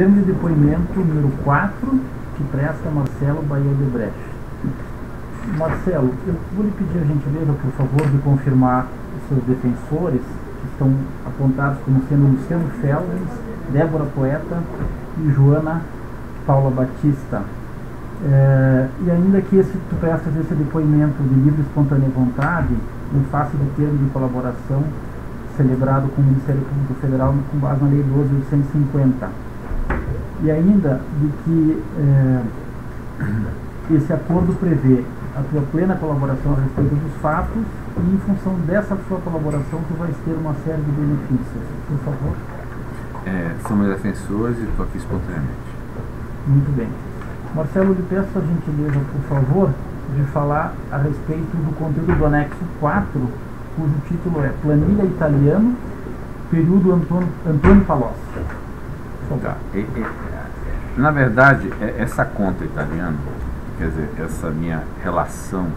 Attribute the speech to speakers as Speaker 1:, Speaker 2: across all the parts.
Speaker 1: Termo de depoimento número 4, que presta Marcelo Baia Odebrecht. Marcelo, eu vou lhe pedir a gentileza, por favor, de confirmar os seus defensores, que estão apontados como sendo Luciano Feldes, Débora Poeta e Joana Paula Batista. E ainda que tu prestas esse depoimento de livre e espontânea vontade, em face do termo de colaboração celebrado com o Ministério Público Federal com base na Lei 12.850. E ainda de que esse acordo prevê a tua plena colaboração a respeito dos fatos e, em função dessa sua colaboração, tu vais ter uma série de benefícios. Por favor.
Speaker 2: São meus defensores e estou aqui espontaneamente.
Speaker 1: Muito bem. Marcelo, lhe peço a gentileza, por favor, de falar a respeito do conteúdo do anexo 4, cujo título é Planilha Italiano, período Antônio Palocci.
Speaker 2: Tá. Na verdade, essa conta italiana, quer dizer, essa minha relação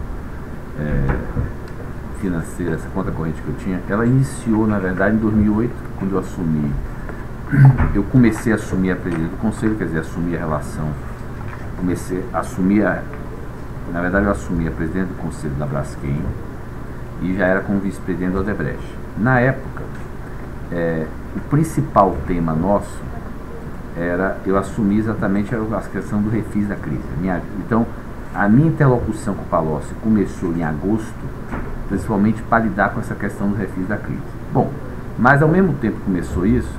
Speaker 2: financeira, essa conta corrente que eu tinha, ela iniciou, na verdade, em 2008, quando eu comecei a assumir a presidência do conselho, quer dizer, assumir a relação, na verdade eu assumi a presidente do conselho da Braskem e já era como vice-presidente da Odebrecht. Na época, o principal tema nosso eu assumi exatamente a questão do refis da crise. Então, a minha interlocução com o Palocci começou em agosto, principalmente para lidar com essa questão do refis da crise. Bom, mas ao mesmo tempo que começou isso,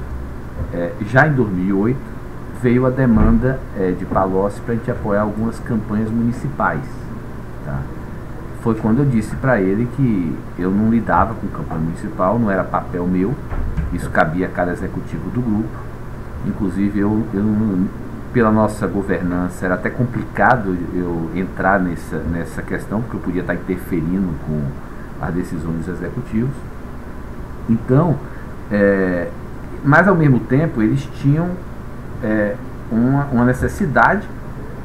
Speaker 2: já em 2008, veio a demanda de Palocci para a gente apoiar algumas campanhas municipais. Tá? Foi quando eu disse para ele que eu não lidava com campanha municipal, não era papel meu, isso cabia a cada executivo do grupo. Inclusive, pela nossa governança, era até complicado eu entrar nessa questão, porque eu podia estar interferindo com as decisões dos executivos. Então, mas ao mesmo tempo, eles tinham uma necessidade,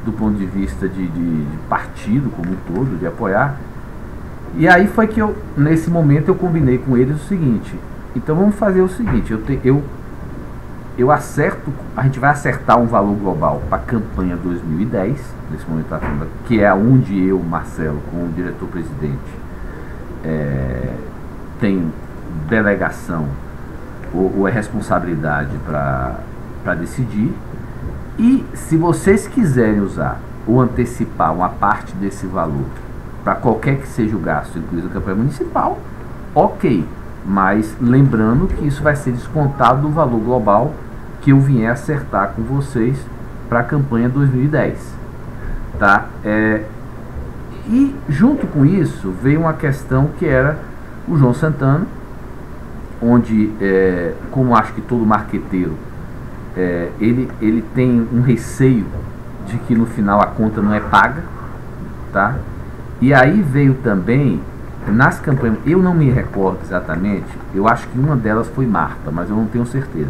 Speaker 2: do ponto de vista de partido como um todo, de apoiar. E aí foi que nesse momento, eu combinei com eles o seguinte: então vamos fazer o seguinte, a gente vai acertar um valor global para a campanha 2010, nesse momento que é onde eu, Marcelo, como diretor-presidente, tem delegação ou responsabilidade para decidir. E se vocês quiserem usar ou antecipar uma parte desse valor para qualquer que seja o gasto, inclusive a campanha municipal, ok. Mas lembrando que isso vai ser descontado do valor global que eu vier acertar com vocês para a campanha 2010. Tá? E junto com isso veio uma questão que era o João Santana, onde, como acho que todo marqueteiro, ele tem um receio de que no final a conta não é paga. Tá? E aí veio também nas campanhas, eu não me recordo exatamente, eu acho que uma delas foi Marta, mas eu não tenho certeza.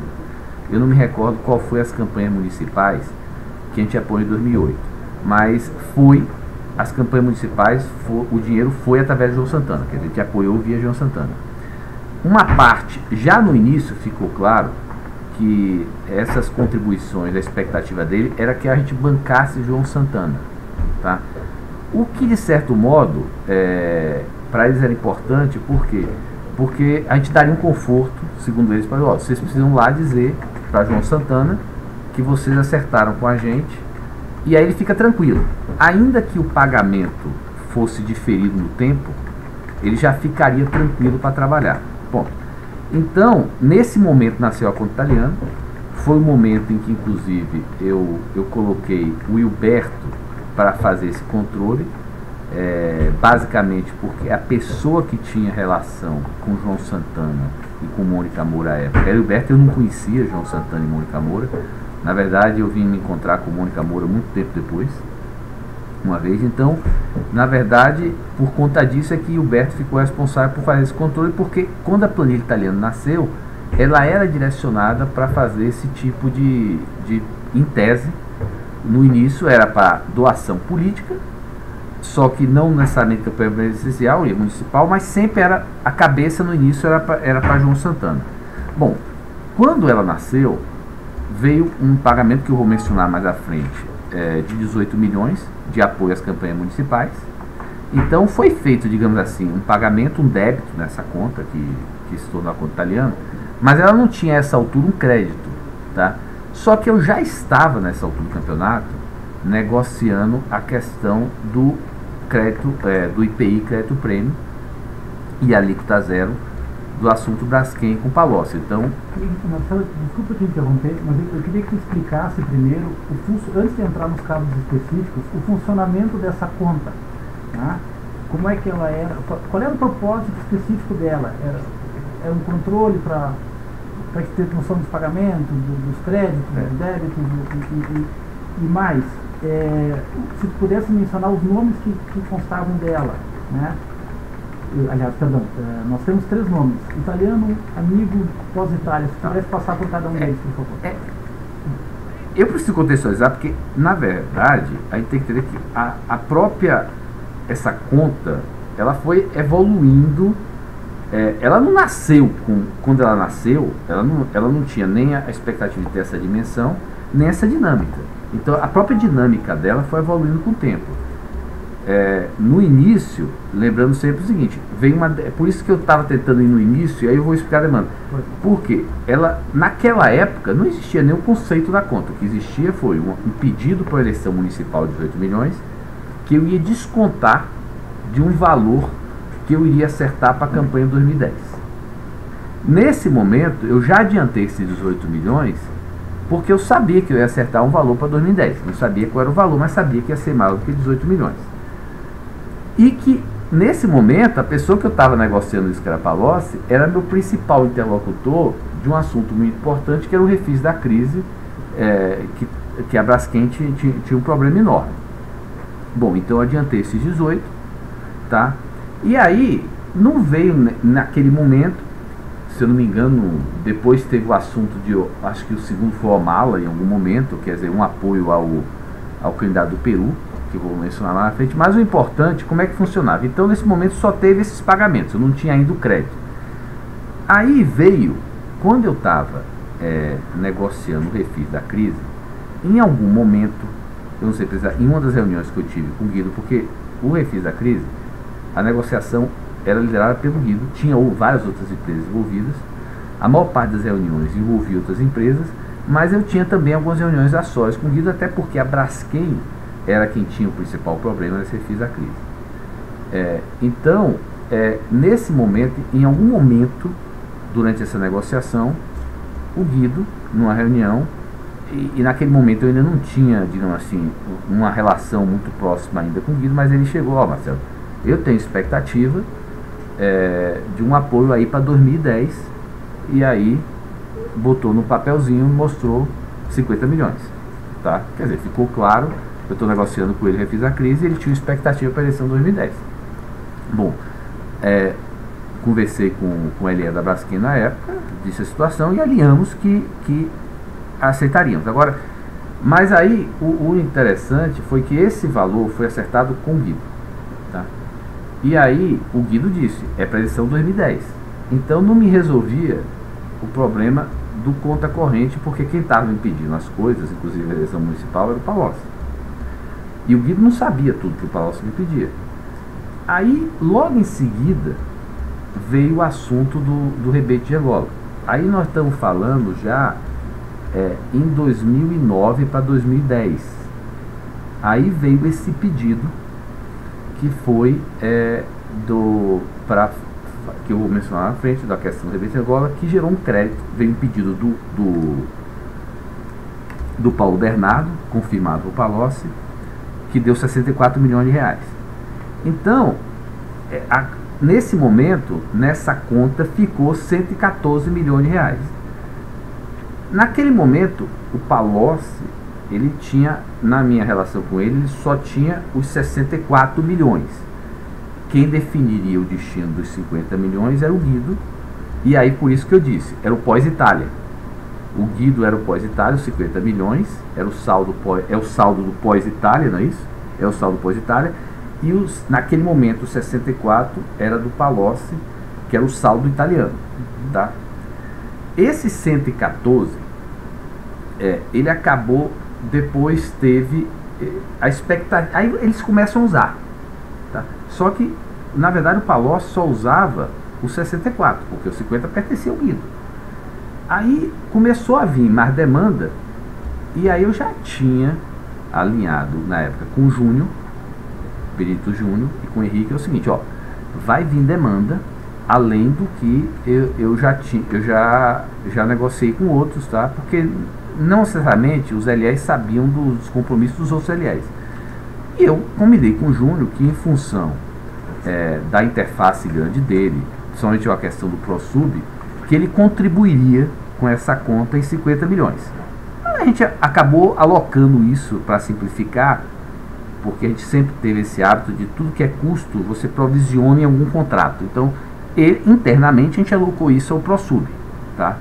Speaker 2: Eu não me recordo qual foi as campanhas municipais que a gente apoiou em 2008. Mas as campanhas municipais, o dinheiro foi através de João Santana, que a gente apoiou via João Santana. Uma parte, já no início ficou claro que essas contribuições, a expectativa dele era que a gente bancasse João Santana. Tá? O que, de certo modo, para eles era importante, por quê? Porque a gente daria um conforto, segundo eles, para vocês precisam lá dizer para João Santana que vocês acertaram com a gente, e aí ele fica tranquilo. Ainda que o pagamento fosse diferido no tempo, ele já ficaria tranquilo para trabalhar. Bom, então, nesse momento nasceu a conta italiana, foi o momento em que, inclusive, eu coloquei o Hilberto para fazer esse controle, basicamente porque a pessoa que tinha relação com João Santana e com Mônica Moura à época era o Hilberto. Eu não conhecia João Santana e Mônica Moura. Na verdade, eu vim me encontrar com Mônica Moura muito tempo depois, uma vez. Então, na verdade, por conta disso é que o Hilberto ficou responsável por fazer esse controle, porque quando a planilha italiana nasceu, ela era direcionada para fazer esse tipo de em tese, no início era para doação política, só que não necessariamente campanha presidencial e municipal, mas sempre era, a cabeça no início era para João Santana. Bom, quando ela nasceu, veio um pagamento que eu vou mencionar mais à frente, de 18 milhões de apoio às campanhas municipais. Então foi feito, digamos assim, um pagamento, um débito nessa conta, que se tornou a conta italiana, mas ela não tinha a essa altura um crédito, tá? Só que eu já estava nessa altura do campeonato negociando a questão do crédito, do IPI crédito prêmio e a alíquota zero do assunto Braskem com Palocci. Então,
Speaker 1: Marcelo, desculpa te interromper, mas eu queria que tu explicasse primeiro, antes de entrar nos casos específicos, o funcionamento dessa conta. Tá? Como é que ela era? Qual era o propósito específico dela? Era um controle para ter noção dos pagamentos, dos créditos, dos débitos e mais. Se tu pudesse mencionar os nomes que constavam dela, né? Aliás, perdão, nós temos 3 nomes: italiano, amigo, pós-Itália. Se pudesse passar por cada um deles, por favor.
Speaker 2: Eu preciso contextualizar porque, na verdade, a gente tem que entender que a própria, essa conta, ela foi evoluindo. Ela não nasceu, quando ela nasceu, ela não tinha nem a expectativa de ter essa dimensão, nem essa dinâmica. Então, a própria dinâmica dela foi evoluindo com o tempo. No início, lembrando sempre o seguinte, por isso que eu estava tentando ir no início, e aí eu vou explicar a demanda. Porque naquela época não existia nenhum conceito da conta. O que existia foi um pedido para a eleição municipal de 18 milhões, que eu ia descontar de um valor que eu iria acertar para a campanha de 2010. Nesse momento, eu já adiantei esses 18 milhões, porque eu sabia que eu ia acertar um valor para 2010. Não sabia qual era o valor, mas sabia que ia ser maior do que 18 milhões. E que, nesse momento, a pessoa que eu estava negociando isso, que era Palocci, era meu principal interlocutor de um assunto muito importante, que era o refis da crise, que a Braskem tinha um problema enorme. Bom, então eu adiantei esses 18, tá? E aí, não veio naquele momento, se eu não me engano, depois teve o assunto acho que o segundo foi o Mala em algum momento, quer dizer, um apoio ao candidato do Peru, que eu vou mencionar lá na frente, mas o importante, como é que funcionava? Então, nesse momento, só teve esses pagamentos, eu não tinha ainda o crédito. Aí veio, quando eu estava negociando o refis da crise, em algum momento, eu não sei precisar, em uma das reuniões que eu tive com o Guido, porque o refis da crise, a negociação era liderada pelo Guido, tinha várias outras empresas envolvidas, a maior parte das reuniões envolvia outras empresas, mas eu tinha também algumas reuniões a sós com o Guido, até porque a Braskem era quem tinha o principal problema nesse refis da crise. Então, nesse momento, em algum momento, durante essa negociação, o Guido, numa reunião, e naquele momento eu ainda não tinha, digamos assim, uma relação muito próxima ainda com o Guido, mas ele chegou: Marcelo, eu tenho expectativa de um apoio aí para 2010, e aí botou no papelzinho e mostrou 50 milhões, tá? Quer dizer, ficou claro, eu estou negociando com ele, refis a crise, e ele tinha expectativa para a eleição de 2010. Bom, conversei com a Elia da Braskem na época, disse a situação, e alinhamos que aceitaríamos. Agora, mas aí o interessante foi que esse valor foi acertado com o Guido, tá? E aí o Guido disse, para a eleição 2010. Então não me resolvia o problema do conta corrente, porque quem estava me pedindo as coisas, inclusive a eleição municipal, era o Palocci. E o Guido não sabia tudo que o Palocci me pedia. Aí, logo em seguida, veio o assunto do rebate de Angola. Aí nós estamos falando já em 2009 para 2010. Aí veio esse pedido, que foi que eu vou mencionar na frente, da questão do rebate de Angola, que gerou um crédito. Veio um pedido do Paulo Bernardo, confirmado por Palocci, que deu 64 milhões de reais. Então, nesse momento, nessa conta, ficou 114 milhões de reais. Naquele momento, o Palocci, ele tinha, na minha relação com ele só tinha os 64 milhões. Quem definiria o destino dos 50 milhões era o Guido, e aí por isso que eu disse, era o pós-Itália. O Guido era o pós-Itália, os 50 milhões, era o saldo do pós-Itália, não é isso? É o saldo pós-Itália. E naquele momento, os 64 era do Palocci, que era o saldo italiano. Tá? Esses 114 ele acabou, depois teve a expectativa, aí eles começam a usar, tá? Só que, na verdade, o Palocci só usava o 64, porque o 50 pertencia ao Guido. Aí começou a vir mais demanda, e aí eu já tinha alinhado, na época, com o Júnior, Benito Júnior, e com o Henrique, é o seguinte, ó, vai vir demanda, além do que eu já negociei com outros, tá? Porque não necessariamente os LEs sabiam dos compromissos dos outros LEs. E eu combinei com o Júnior que, em função da interface grande dele, principalmente a questão do ProSub, que ele contribuiria com essa conta em 50 milhões. A gente acabou alocando isso para simplificar, porque a gente sempre teve esse hábito de tudo que é custo, você provisiona em algum contrato. Então, internamente, a gente alocou isso ao ProSub, tá?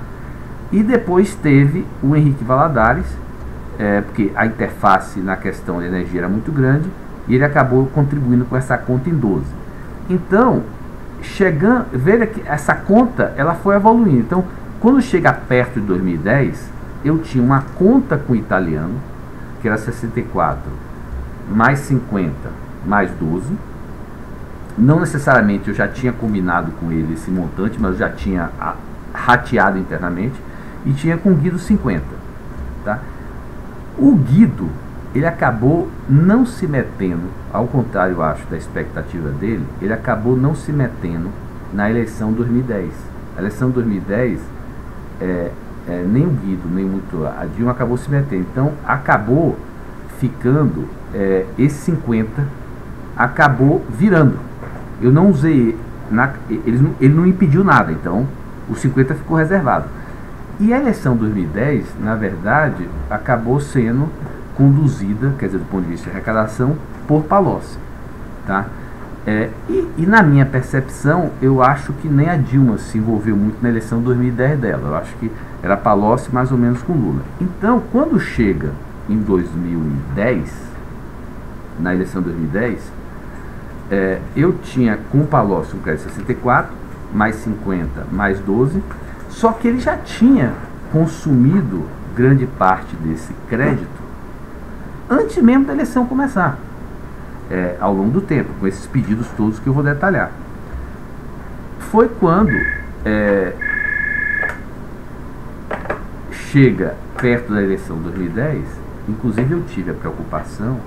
Speaker 2: E depois teve o Henrique Valadares, porque a interface na questão de energia era muito grande, e ele acabou contribuindo com essa conta em 12. Então, veja que essa conta ela foi evoluindo. Então, quando chega perto de 2010, eu tinha uma conta com o italiano, que era 64, mais 50, mais 12. Não necessariamente eu já tinha combinado com ele esse montante, mas eu já tinha rateado internamente. E tinha com o Guido 50. Tá? O Guido, ele acabou não se metendo, ao contrário, eu acho, da expectativa dele, ele acabou não se metendo na eleição 2010. A eleição 2010, nem o Guido, nem muito a Dilma acabou se metendo. Então, acabou ficando, esse 50 acabou virando. Eu não usei, ele não impediu nada, então o 50 ficou reservado. E a eleição 2010, na verdade, acabou sendo conduzida, quer dizer, do ponto de vista de arrecadação, por Palocci, tá? E na minha percepção, eu acho que nem a Dilma se envolveu muito na eleição 2010 dela. Eu acho que era Palocci mais ou menos com Lula. Então, quando chega em 2010, na eleição 2010, eu tinha com o Palocci um crédito 64, mais 50, mais 12, só que ele já tinha consumido grande parte desse crédito antes mesmo da eleição começar, ao longo do tempo, com esses pedidos todos que eu vou detalhar. Foi quando chega perto da eleição de 2010, inclusive eu tive a preocupação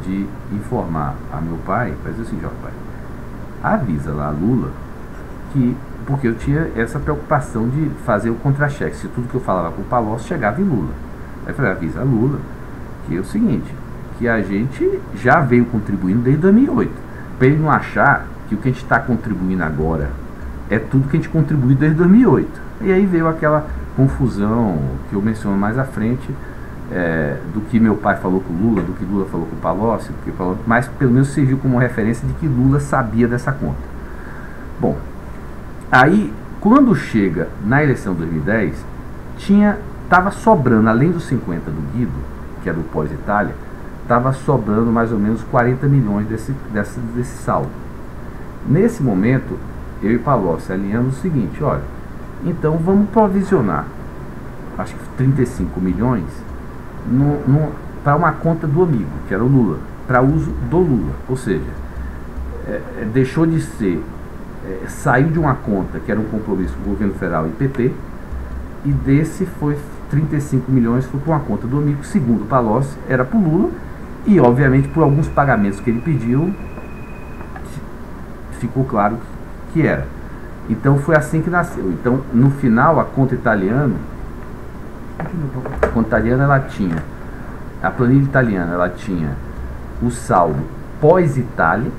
Speaker 2: de informar a meu pai, para dizer assim, ó, pai, avisa lá a Lula que, porque eu tinha essa preocupação de fazer o contra-cheque, se tudo que eu falava com o Palocci chegava em Lula. Aí eu falei, avisa a Lula que é o seguinte, que a gente já veio contribuindo desde 2008, para ele não achar que o que a gente está contribuindo agora é tudo que a gente contribuiu desde 2008. E aí veio aquela confusão que eu menciono mais à frente, do que meu pai falou com o Lula, do que Lula falou com o Palocci, mas pelo menos serviu como referência de que Lula sabia dessa conta. Bom, aí quando chega na eleição de 2010, estava sobrando, além dos 50 do Guido, que era o pós-Itália, estava sobrando mais ou menos 40 milhões desse saldo. Nesse momento, eu e Palocci alinhamos o seguinte, olha, então vamos provisionar, acho que 35 milhões, para uma conta do amigo, que era o Lula, para uso do Lula. Ou seja, deixou de ser, saiu de uma conta que era um compromisso com o governo federal e PT, e desse foi 35 milhões foi para uma conta do amigo, segundo o Palocci, era para o Lula, e obviamente por alguns pagamentos que ele pediu, ficou claro que era. Então foi assim que nasceu. Então no final a conta italiana, ela tinha, a planilha italiana, ela tinha o saldo pós-Itália,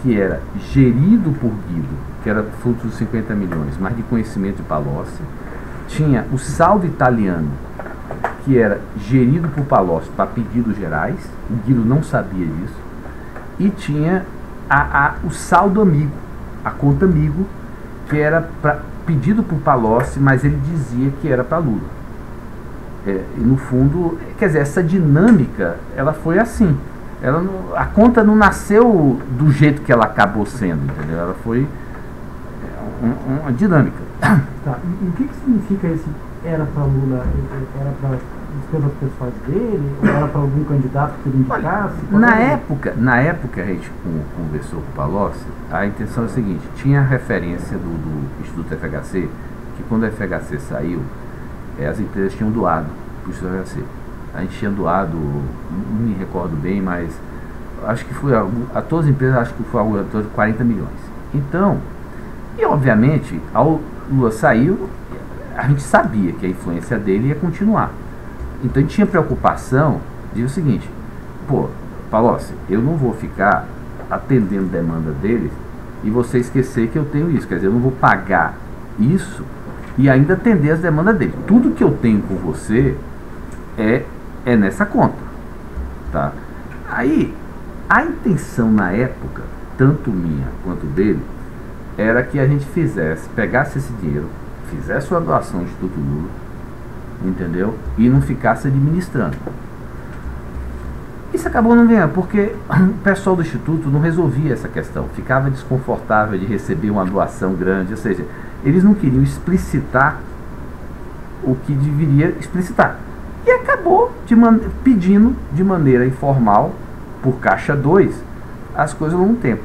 Speaker 2: que era gerido por Guido, que era fruto dos 50 milhões, mas de conhecimento de Palocci. Tinha o saldo italiano, que era gerido por Palocci para pedidos gerais, o Guido não sabia disso, e tinha o saldo amigo, a conta amigo, que era pedido por Palocci, mas ele dizia que era para Lula. E no fundo, quer dizer, essa dinâmica, ela foi assim. A conta não nasceu do jeito que ela acabou sendo, entendeu? Ela foi uma dinâmica.
Speaker 1: Tá. E o que significa era para Lula, era para despesas pessoais dele, ou era para algum candidato que ele indicasse?
Speaker 2: Na época a gente conversou com o Palocci, a intenção é a seguinte: tinha a referência do Instituto FHC, que quando a FHC saiu, as empresas tinham doado para o Instituto FHC. A gente tinha doado, não me recordo bem, mas acho que foi a todas as empresas, acho que foi algo de 40 milhões. Então, e obviamente, ao Lula saiu, a gente sabia que a influência dele ia continuar. Então a gente tinha preocupação de o seguinte: pô, Palocci, eu não vou ficar atendendo demanda deles e você esquecer que eu tenho isso. Quer dizer, eu não vou pagar isso e ainda atender as demandas dele. Tudo que eu tenho com você é nessa conta, tá? Aí, a intenção na época, tanto minha quanto dele, era que a gente pegasse esse dinheiro, fizesse uma doação ao Instituto Lula, entendeu? E não ficasse administrando. Isso acabou não ganhando, porque o pessoal do Instituto não resolvia essa questão, ficava desconfortável de receber uma doação grande, ou seja, eles não queriam explicitar o que deveria explicitar. E acabou pedindo de maneira informal, por caixa 2, as coisas ao longo do tempo.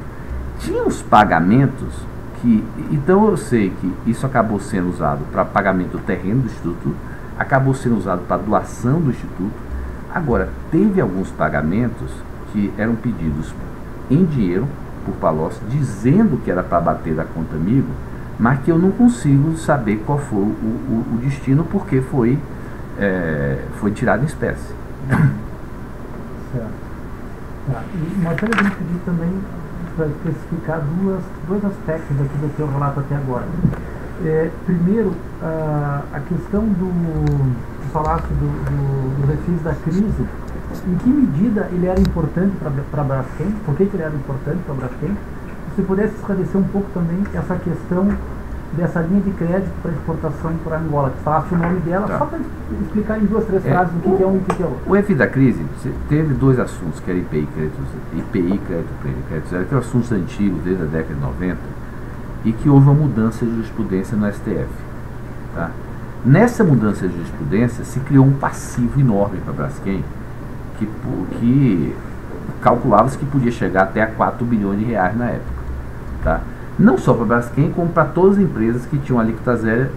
Speaker 2: Tinha os pagamentos que, então eu sei que isso acabou sendo usado para pagamento do terreno do Instituto, acabou sendo usado para doação do Instituto. Agora, teve alguns pagamentos que eram pedidos em dinheiro por Palocci, dizendo que era para bater da conta amigo, mas que eu não consigo saber qual foi o destino, porque foi tirado em espécie.
Speaker 1: Certo. Tá. E Marcelo, eu pedi também para especificar dois aspectos aqui do teu relato até agora. Primeiro, a questão do falasse do refis da crise, em que medida ele era importante para a Braskem, por que ele era importante para a Braskem? Se pudesse esclarecer um pouco também essa questão dessa linha de crédito para exportação para Angola, que falasse o nome dela, tá, só para explicar em 2, 3 frases o que é um e o que é outro.
Speaker 2: O refis da crise teve 2 assuntos, que era IPI, crédito zero, que eram assuntos antigos desde a década de 90, e que houve uma mudança de jurisprudência no STF. Tá? Nessa mudança de jurisprudência se criou um passivo enorme para a Braskem, que calculava-se que podia chegar até a 4 bilhões de reais na época. Tá? Não só para a Braskem, como para todas as empresas que tinham alíquota zero,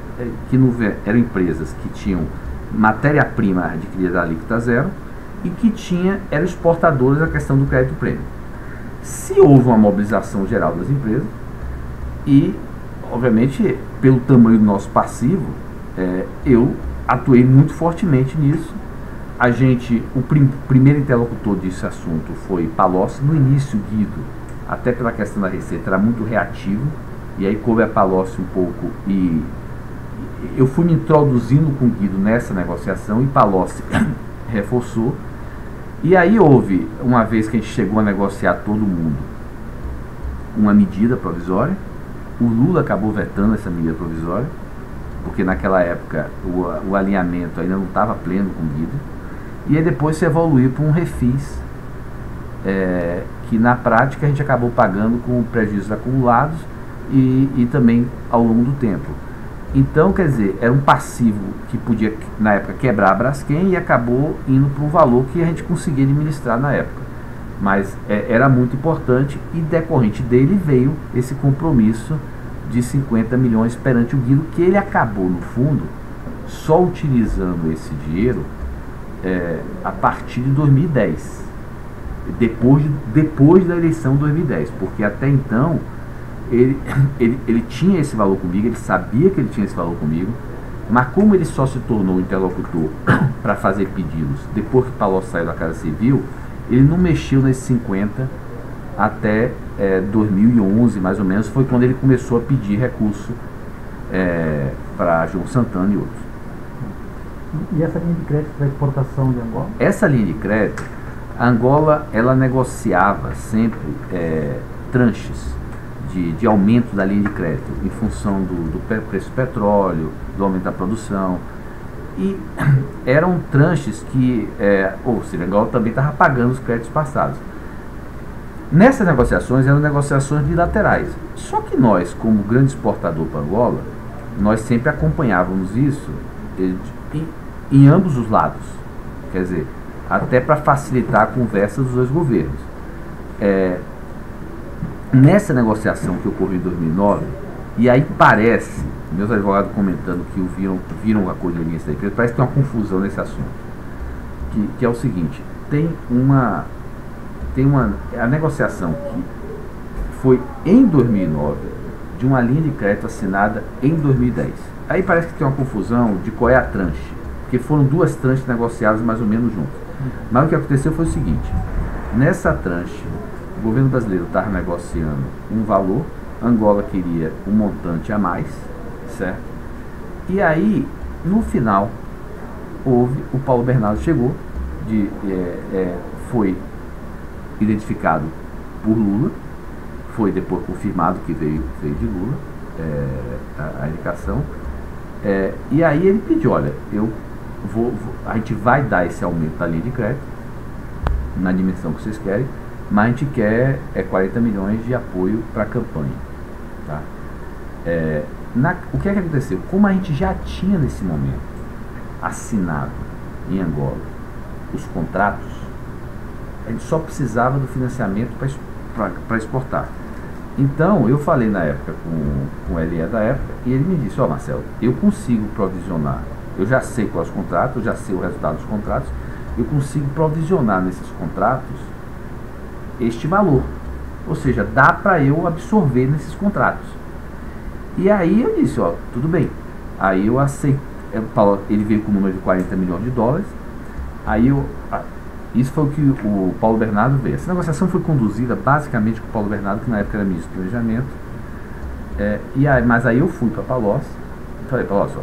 Speaker 2: que não eram empresas que tinham matéria-prima adquirida a alíquota zero e que eram exportadoras da questão do crédito prêmio. Se houve uma mobilização geral das empresas, e, obviamente, pelo tamanho do nosso passivo, eu atuei muito fortemente nisso. O primeiro interlocutor desse assunto foi Palocci. No início, Guido, até pela questão da Receita, era muito reativo, e aí coube a Palocci um pouco, e eu fui me introduzindo com o Guido nessa negociação, e Palocci reforçou. E aí houve, uma vez que a gente chegou a negociar todo mundo, uma medida provisória. O Lula acabou vetando essa medida provisória, porque naquela época o alinhamento ainda não estava pleno com o Guido. E aí depois se evoluiu para um refis, que na prática a gente acabou pagando com prejuízos acumulados e também ao longo do tempo. Então, quer dizer, era um passivo que podia, na época, quebrar a Braskem, e acabou indo para um valor que a gente conseguia administrar na época. Mas era muito importante, e decorrente dele veio esse compromisso de 50 milhões perante o Guido, que ele acabou, no fundo, só utilizando esse dinheiro a partir de 2010, depois da eleição de 2010, porque até então ele tinha esse valor comigo, ele sabia que ele tinha esse valor comigo, mas como ele só se tornou interlocutor para fazer pedidos depois que o Palocci saiu da Casa Civil, ele não mexeu nesses 50 até 2011, mais ou menos, foi quando ele começou a pedir recurso para João Santana e outros.
Speaker 1: E essa linha de crédito para exportação de Angola? Essa linha de crédito,
Speaker 2: a Angola, ela negociava sempre tranches de aumento da linha de crédito, em função do preço do petróleo, do aumento da produção. E eram tranches que, ou seja, a Angola também estava pagando os créditos passados. Nessas negociações, eram negociações bilaterais. Só que nós, como grande exportador para Angola, nós sempre acompanhávamos isso em ambos os lados. Quer dizer, até para facilitar a conversa dos dois governos. Nessa negociação que ocorreu em 2009, e aí parece, meus advogados comentando que viram a colheria da empresa, parece que tem uma confusão nesse assunto, que é o seguinte: a negociação que foi em 2009 de uma linha de crédito assinada em 2010. Aí parece que tem uma confusão de qual é a tranche, porque foram duas tranches negociadas mais ou menos juntas. Mas o que aconteceu foi o seguinte: nessa tranche, o governo brasileiro estava negociando um valor, Angola queria um montante a mais, certo? E aí, no final, o Paulo Bernardo chegou, foi identificado por Lula, foi depois confirmado que veio de Lula, a indicação, e aí ele pediu: olha, a gente vai dar esse aumento da linha de crédito na dimensão que vocês querem, mas a gente quer 40 milhões de apoio para a campanha. Tá? O que é que aconteceu? Como a gente já tinha nesse momento assinado em Angola os contratos, a gente só precisava do financiamento para exportar. Então eu falei na época com o LE da época, e ele me disse: Marcelo, eu consigo provisionar, eu já sei quais os contratos, eu já sei o resultado dos contratos, eu consigo provisionar nesses contratos este valor, ou seja, dá para eu absorver nesses contratos. E aí eu disse: tudo bem. Aí eu aceitei, ele veio com o número de 40 milhões de dólares, aí isso foi o que o Paulo Bernardo veio. Essa negociação foi conduzida basicamente com o Paulo Bernardo, que na época era ministro do Planejamento, mas aí eu fui para Palocci e falei: Palocci,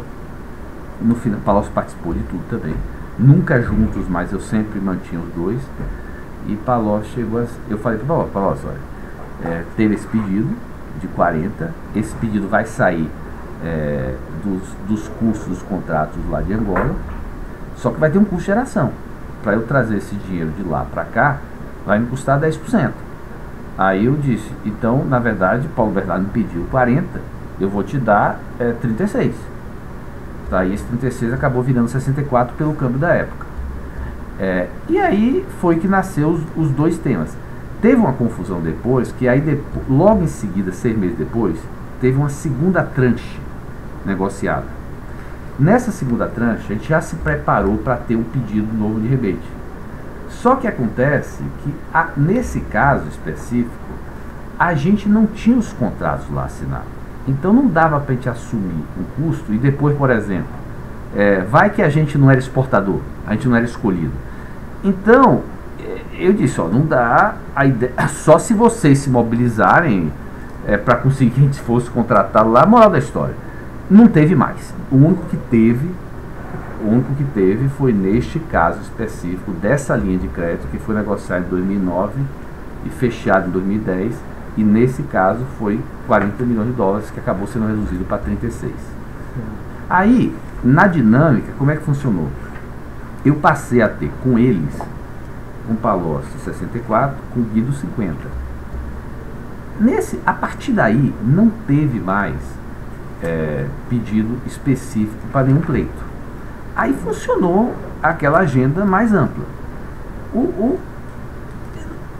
Speaker 2: no final, Palocci participou de tudo também, nunca juntos, mas eu sempre mantinha os dois. E Palocci chegou eu falei para Palocci: olha, teve esse pedido de 40, esse pedido vai sair dos custos dos contratos lá de Angola, só que vai ter um custo de geração. Para eu trazer esse dinheiro de lá para cá, vai me custar 10%. Aí eu disse: então, na verdade, Paulo Bernardo me pediu 40, eu vou te dar 36. Tá? E esse 36 acabou virando 64 pelo câmbio da época. E aí foi que nasceu os dois temas. Teve uma confusão depois, que aí logo em seguida, 6 meses depois, teve uma segunda tranche negociada. Nessa segunda tranche, a gente já se preparou para ter um pedido novo de rebate. Só que acontece que, nesse caso específico, a gente não tinha os contratos lá assinados. Então não dava para a gente assumir o custo e depois, por exemplo, vai que a gente não era exportador, a gente não era escolhido. Então, eu disse: não dá, a ideia, só se vocês se mobilizarem para conseguir que a gente fosse contratado lá. Moral da história, não teve mais. O único que teve foi neste caso específico dessa linha de crédito, que foi negociada em 2009 e fechada em 2010, e nesse caso foi 40 milhões de dólares, que acabou sendo reduzido para 36. Aí, na dinâmica, como é que funcionou? Eu passei a ter com eles, com Palocci 64, com Guido 50. A partir daí, não teve mais pedido específico para nenhum pleito. Aí funcionou aquela agenda mais ampla.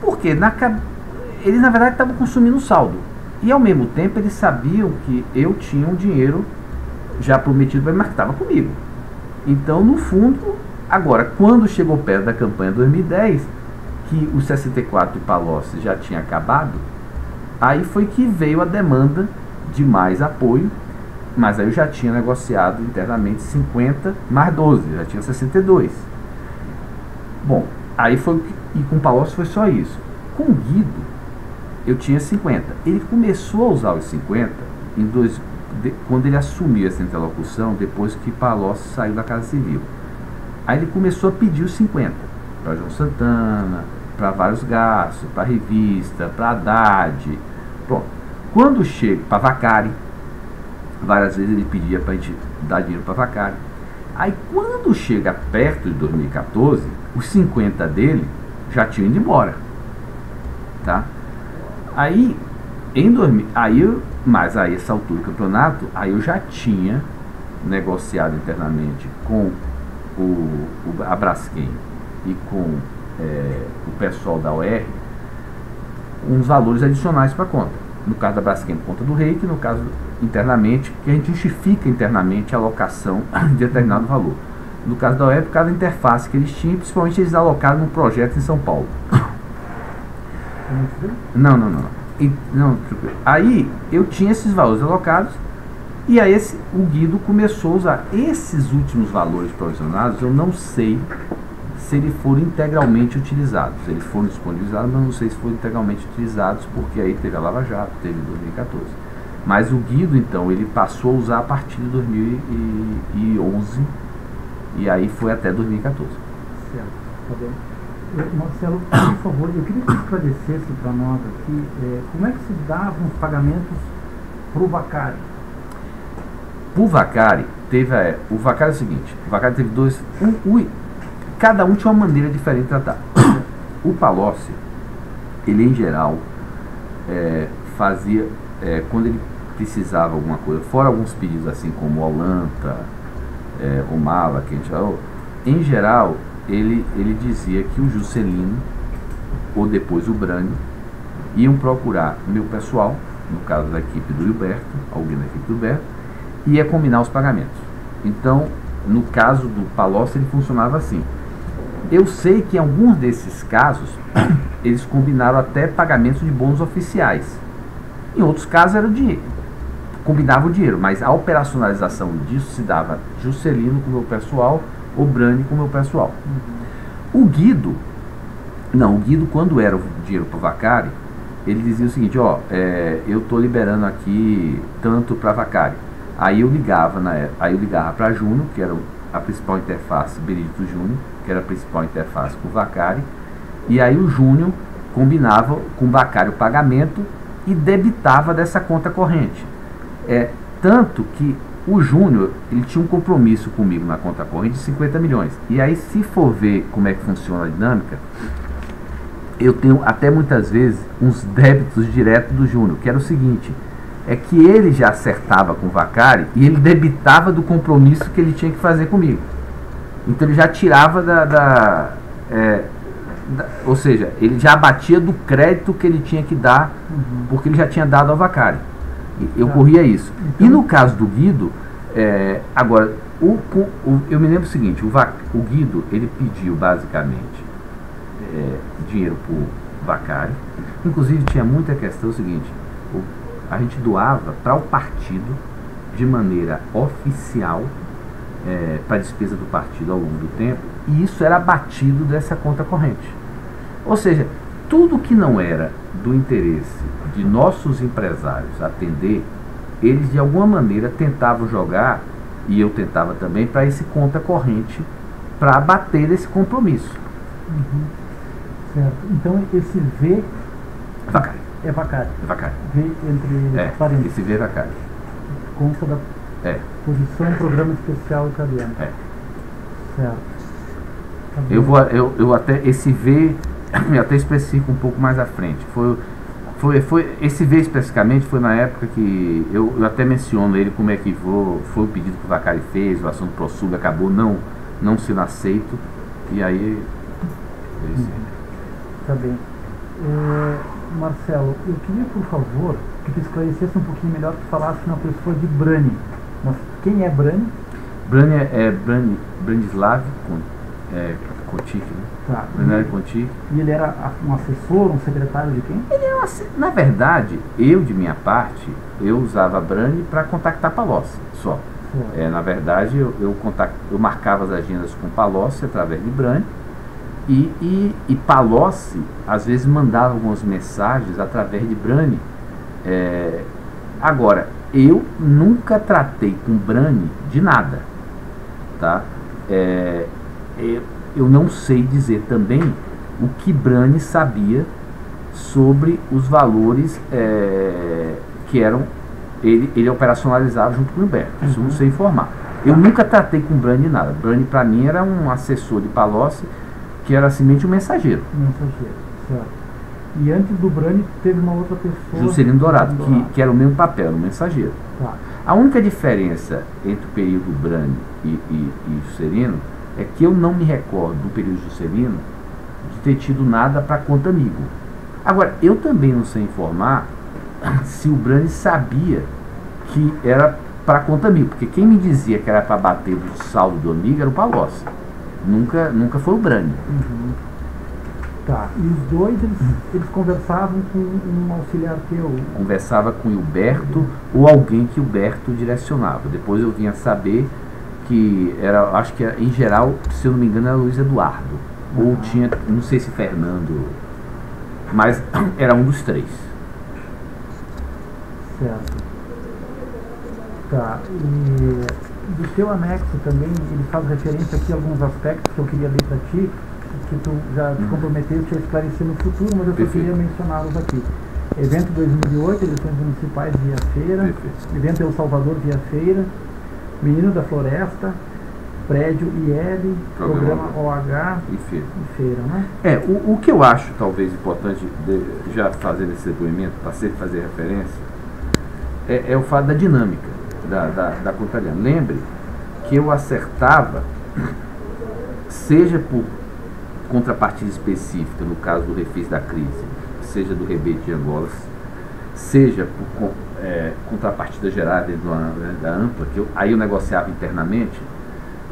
Speaker 2: Porque eles, na verdade, estavam consumindo saldo. E, ao mesmo tempo, eles sabiam que eu tinha um dinheiro já prometido, mas que estava comigo. Então, no fundo, agora, quando chegou perto da campanha 2010, que o 64 de Palocci já tinha acabado, aí foi que veio a demanda de mais apoio, mas aí eu já tinha negociado internamente 50 mais 12, já tinha 62. Bom, aí foi, e com Palocci foi só isso. Com o Guido, eu tinha 50. Ele começou a usar os 50 quando ele assumiu essa interlocução, depois que Palocci saiu da Casa Civil. Aí ele começou a pedir os 50 para João Santana, para vários gastos, para revista, para Haddad. Pronto. Quando chega para Vacari, várias vezes ele pedia para a gente dar dinheiro para Vacari. Aí quando chega perto de 2014, os 50 dele já tinham ido embora. Tá? Aí, mas aí essa altura do campeonato, aí eu já tinha negociado internamente com a Braskem e com o pessoal da OR uns valores adicionais para a conta. No caso da Braskem, por conta do REIC, no caso internamente, que a gente justifica internamente a alocação de determinado valor. No caso da OR, por causa da interface que eles tinham, principalmente eles alocaram num projeto em São Paulo. Não. Aí eu tinha esses valores alocados e aí o Guido começou a usar esses últimos valores provisionados. Eu não sei se eles foram integralmente utilizados. Eles foram disponibilizados, mas não sei se foram integralmente utilizados, porque aí teve a Lava Jato, teve 2014. Mas o Guido, então, ele passou a usar a partir de 2011 e aí foi até 2014.
Speaker 1: Certo, tá bem. Marcelo, por favor, eu queria que você esclarecesse para nós aqui como é que se davam os pagamentos para o Vacari.
Speaker 2: Para o Vacari, o Vacari é o seguinte, o Vacari teve cada um tinha uma maneira diferente de tratar. O Palocci, ele em geral fazia, quando ele precisava alguma coisa, fora alguns pedidos assim como o Aulanta, o Mala, que a gente falou, em geral, ele dizia que o Juscelino, ou depois o Brani, iam procurar o meu pessoal, no caso da equipe do Gilberto, alguém da equipe do Gilberto, e ia combinar os pagamentos. Então, no caso do Palocci, ele funcionava assim. Eu sei que em alguns desses casos, eles combinaram até pagamentos de bônus oficiais. Em outros casos, era o dinheiro. Combinava o dinheiro, mas a operacionalização disso se dava Juscelino com o meu pessoal, o Brani com o meu pessoal. O Guido, quando era o dinheiro para o Vacari, ele dizia o seguinte, eu estou liberando aqui tanto para Vacari. Aí eu ligava para a Júnior, que era a principal interface, Benedito Júnior, que era a principal interface com o Vacari, e aí o Júnior combinava com o Vacari o pagamento e debitava dessa conta corrente. Tanto que o Júnior, ele tinha um compromisso comigo na conta corrente de 50 milhões. E aí, se for ver como é que funciona a dinâmica, eu tenho até muitas vezes uns débitos diretos do Júnior, que era o seguinte, é que ele já acertava com o Vacari e ele debitava do compromisso que ele tinha que fazer comigo. Então ele já tirava ou seja, ele já abatia do crédito que ele tinha que dar, porque ele já tinha dado ao Vacari. Eu corria isso. Então, e no caso do Guido, agora, eu me lembro o seguinte, o Guido, ele pediu basicamente dinheiro para o Vacari. Inclusive tinha muita questão o seguinte, a gente doava para o partido de maneira oficial, para a despesa do partido ao longo do tempo, e isso era abatido dessa conta corrente. Ou seja, tudo que não era do interesse de nossos empresários atender, eles de alguma maneira tentavam jogar, e eu tentava também, para esse conta corrente, para abater esse compromisso.
Speaker 1: Certo. Então esse V
Speaker 2: Vacari.
Speaker 1: É Vacari. V entre parênteses.
Speaker 2: Esse V é Vacari.
Speaker 1: Consta da posição Programa Especial Italiano. Certo. Tá,
Speaker 2: eu até esse V eu até especifico um pouco mais à frente. Foi esse V especificamente foi na época que eu até menciono ele como é que foi o pedido que o Vacari fez, o assunto ProSub acabou não sendo aceito, e aí
Speaker 1: tá bem. Marcelo, eu queria, por favor, que tu esclarecesse um pouquinho melhor, que tu falasse na pessoa de Brani. Mas quem é Brani?
Speaker 2: Brani é Branislav Kotik, né?
Speaker 1: Tá.
Speaker 2: Branislav Kotik.
Speaker 1: E ele era um assessor, um secretário de quem?
Speaker 2: Ele era na verdade, de minha parte, eu usava Brani para contactar Palocci, só. Na verdade, eu marcava as agendas com Palocci através de Brani, e Palocci às vezes mandava algumas mensagens através de Brani. Agora, eu nunca tratei com Brani de nada, tá? Eu não sei dizer também o que Brani sabia sobre os valores que eram ele operacionalizava junto com o Humberto. Isso eu não sei informar. Eu nunca tratei com Brani de nada. Brani para mim era um assessor de Palocci, que era simplesmente um mensageiro.
Speaker 1: Certo. E antes do Brani teve uma outra pessoa.
Speaker 2: Juscelino Dourado, que era o mesmo papel, um mensageiro.
Speaker 1: Tá.
Speaker 2: A única diferença entre o período Brani e Juscelino é que eu não me recordo do período Juscelino de ter tido nada para conta amigo. Agora, eu também não sei informar se o Brani sabia que era para conta amigo, porque quem me dizia que era para bater do saldo do amigo era o Palocci. Nunca foi o Brani.
Speaker 1: Uhum. Tá, e os dois, eles conversavam com um auxiliar teu?
Speaker 2: Conversava com o Hilberto ou alguém que o Hilberto direcionava. Depois eu vinha saber que era, acho que em geral, se eu não me engano, era Luiz Eduardo. Ou tinha, não sei se Fernando, mas era um dos três.
Speaker 1: Certo. Tá, e do teu anexo também, ele faz referência aqui a alguns aspectos que eu queria ler para ti, que tu já te comprometeu a esclarecer no futuro, mas eu só queria mencioná-los aqui. Evento 2008, eleições municipais via feira. Perfeito. Evento El Salvador via feira. Menino da Floresta. Prédio IL. Programa OH
Speaker 2: e
Speaker 1: feira, né?
Speaker 2: O que eu acho talvez importante já fazer esse depoimento, para fazer referência, é o fato da dinâmica da Contariana. Lembre que eu acertava, seja por contrapartida específica, no caso do refis da crise, seja do rebate de Angolas, seja por contrapartida gerada dentro da AMPA, aí eu negociava internamente,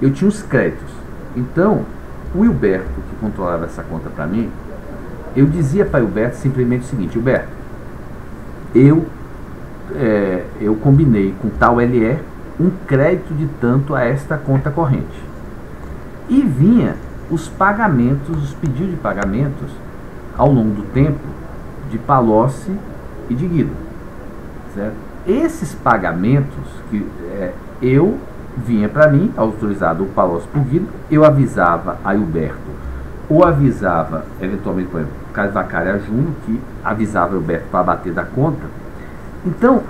Speaker 2: eu tinha os créditos. Então, o Hilberto, que controlava essa conta para mim, eu dizia para o Hilberto simplesmente o seguinte: Hilberto, eu combinei com tal LE um crédito de tanto a esta conta corrente. E vinha os pagamentos, os pedidos de pagamentos ao longo do tempo de Palocci e de Guido, certo? Esses pagamentos que eu vinha para mim, autorizado o Palocci por Guido, eu avisava a Hilberto, ou avisava eventualmente, por exemplo, o Carlos Vacaria Júnior, que avisava a Hilberto para bater da conta. Então,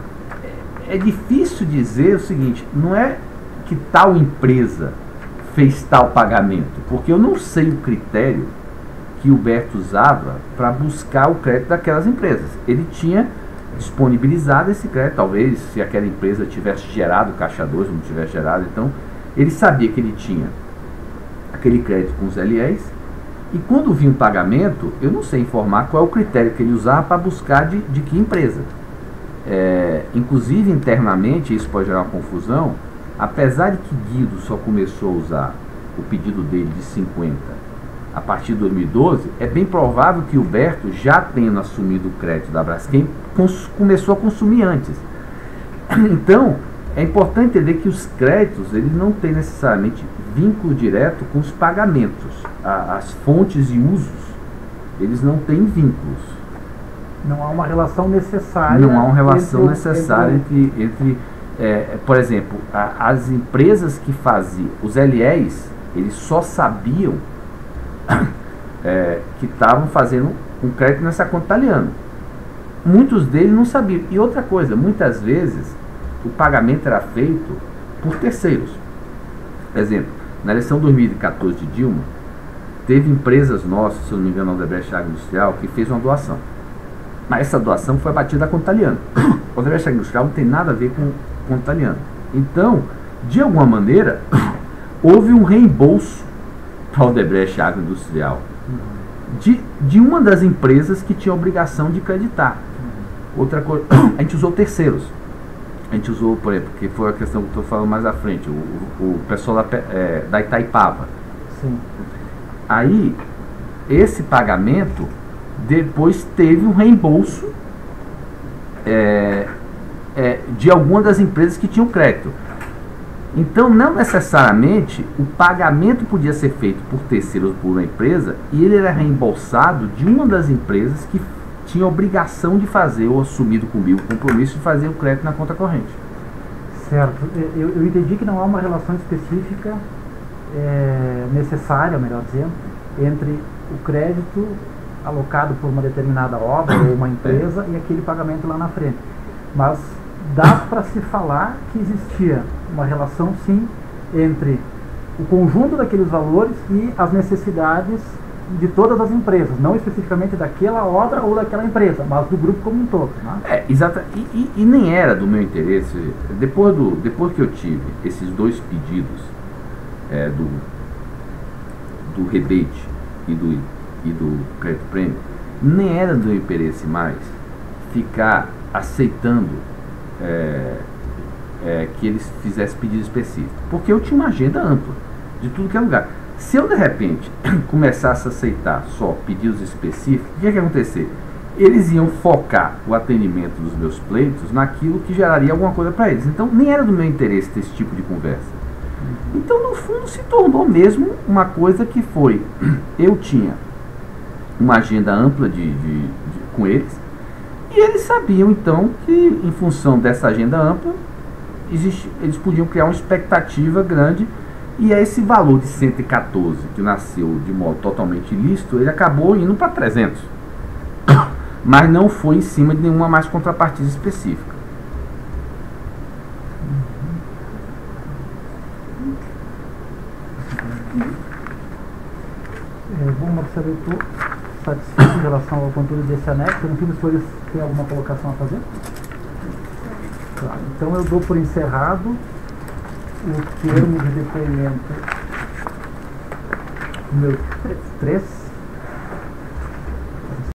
Speaker 2: é difícil dizer o seguinte: não é que tal empresa fez tal pagamento, porque eu não sei o critério que o Hilberto usava para buscar o crédito daquelas empresas. Ele tinha disponibilizado esse crédito, talvez se aquela empresa tivesse gerado caixa 2, não tivesse gerado, então ele sabia que ele tinha aquele crédito com os LEs, e quando vinha um pagamento, eu não sei informar qual é o critério que ele usava para buscar de que empresa. Inclusive internamente, isso pode gerar uma confusão. Apesar de que Guido só começou a usar o pedido dele de 50 a partir de 2012, é bem provável que o Hilberto, já tendo assumido o crédito da Braskem, começou a consumir antes. Então, é importante entender que os créditos, eles não têm necessariamente vínculo direto com os pagamentos. As fontes e usos, eles não têm vínculos.
Speaker 1: Não há uma relação necessária.
Speaker 2: Não há uma relação necessária entre por exemplo, as empresas que faziam os LEs, eles só sabiam que estavam fazendo um crédito nessa conta italiana. Muitos deles não sabiam. E outra coisa, muitas vezes o pagamento era feito por terceiros. Por exemplo, na eleição 2014 de Dilma, teve empresas nossas, se eu não me engano, a Odebrecht Agroindustrial, que fez uma doação. Mas essa doação foi abatida com o italiano. O Odebrecht Agroindustrial não tem nada a ver com o italiano. Então, de alguma maneira, houve um reembolso para o Odebrecht Agroindustrial de uma das empresas que tinha a obrigação de creditar. Outra coisa, a gente usou terceiros. A gente usou, por exemplo, que foi a questão que eu estou falando mais à frente, o pessoal da Itaipava.
Speaker 1: Sim.
Speaker 2: Aí, esse pagamento depois teve um reembolso de alguma das empresas que tinham crédito. Então, não necessariamente o pagamento podia ser feito por terceiros por uma empresa e ele era reembolsado de uma das empresas que tinha a obrigação de fazer, ou assumido comigo o compromisso de fazer o crédito na conta corrente.
Speaker 1: Certo. Eu entendi que não há uma relação específica necessária, melhor dizendo, entre o crédito alocado por uma determinada obra ou uma empresa e aquele pagamento lá na frente. Mas dá para se falar que existia uma relação, sim, entre o conjunto daqueles valores e as necessidades de todas as empresas, não especificamente daquela obra ou daquela empresa, mas do grupo como um todo. Né?
Speaker 2: Exato. E nem era do meu interesse, depois que eu tive esses dois pedidos, do rebate e do crédito prêmio, nem era do meu interesse mais ficar aceitando que eles fizessem pedido específico, porque eu tinha uma agenda ampla de tudo que é lugar. Se eu de repente começasse a aceitar só pedidos específicos, o que ia acontecer? Eles iam focar o atendimento dos meus pleitos naquilo que geraria alguma coisa para eles. Então nem era do meu interesse ter esse tipo de conversa. Então no fundo se tornou mesmo uma coisa que foi, eu tinha uma agenda ampla com eles, e eles sabiam então que em função dessa agenda ampla eles podiam criar uma expectativa grande. E esse valor de 114, que nasceu de modo totalmente ilícito, ele acabou indo para 300. Mas não foi em cima de nenhuma mais contrapartida específica.
Speaker 1: Bom, Marcelo, eu estou satisfeito em relação ao conteúdo desse anexo. Eu não sei se vocês têm alguma colocação a fazer. Claro. Então eu dou por encerrado o termo de depoimento número 3